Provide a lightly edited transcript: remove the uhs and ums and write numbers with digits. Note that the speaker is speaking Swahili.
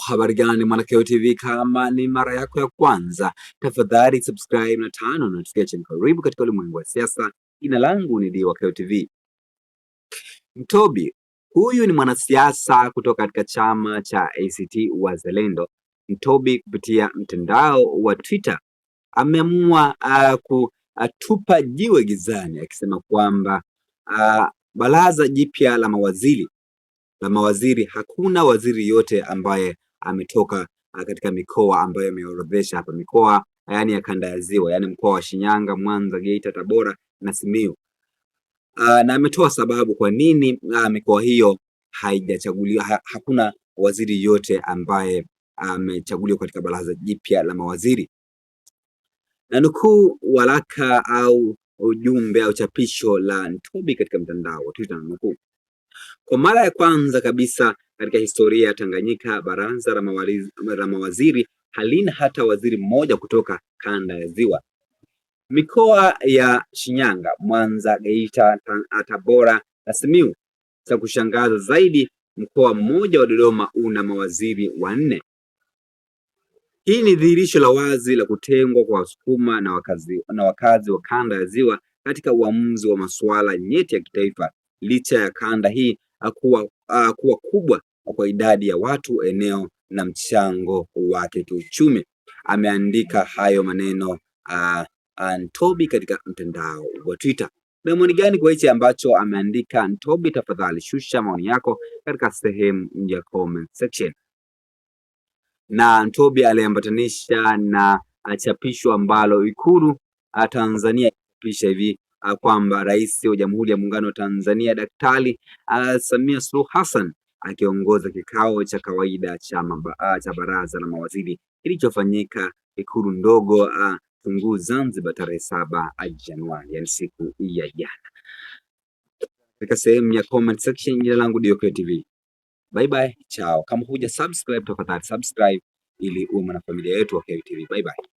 Habari gani mwana Keo TV, kama ni mara yako ya kwanza, tafadhali subscribe na turn notification. Karibu katika ulimwengu wa siasa. Jina langu ni Diwa Keo TV. Mtobi huyu ni mwanasiasa kutoka katika chama cha ACT Wazalendo. Mtobi kupitia mtandao wa Twitter ameamua kutupa jiwe gizani, akisema kwamba baraza jipya la mawaziri, hakuna waziri yote ambaye ametoka katika mikoa ambayo ameorodhesha hapa, mikoa yani ya kanda ya Ziwa, yani mkoa wa Shinyanga, Mwanza, Geita, Tabora na Simiyu. Na ametoa sababu kwa nini mikoa hiyo haijachaguliwa, hakuna waziri yote ambaye amechaguliwa katika baraza jipya la mawaziri. Na nukuu waraka au ujumbe au chapisho la Ntobi katika mtandao wa Twitter, nukuu: kwa mara ya kwanza kabisa katika historia ya Tanganyika, baraza la mawaziri halina hata waziri mmoja kutoka kanda ya Ziwa. Mikoa ya Shinyanga, Mwanza, Geita, Tabora na Simiyu. Cha kushangaza zaidi, mkoa mmoja wa Dodoma una mawaziri wanne. Hii ni dhihirisho la wazi la kutengwa kwa Wasukuma na wakazi wa kanda ya Ziwa katika uamuzi wa masuala nyeti ya kitaifa, licha ya kanda hii kuwa kubwa kwa idadi ya watu, eneo na mchango wake kiuchumi. Ameandika hayo maneno Ntobi katika mtandao wa Twitter. Na maoni gani kwa hichi ambacho ameandika Ntobi? Tafadhali shusha maoni yako katika sehemu ya comment section. Na Ntobi aliambatanisha na chapisho ambalo Ikulu Tanzania chapisha hivi kwamba Rais wa Jamhuri ya Muungano wa Tanzania Daktari Samia Suluhu Hassan akiongoza kikao cha kawaida cha baraza la mawaziri kilichofanyika Ikulu ndogo Tunguu Zanzibar tarehe 7 Januari, yani siku ya jana. Katika sehemu ya comment section, jina langu Diwa Keo TV. Bye bye, chao. Kama huja subscribe, tafadhali subscribe ili uwe mwanafamilia yetu wa Keo TV. Bye bye.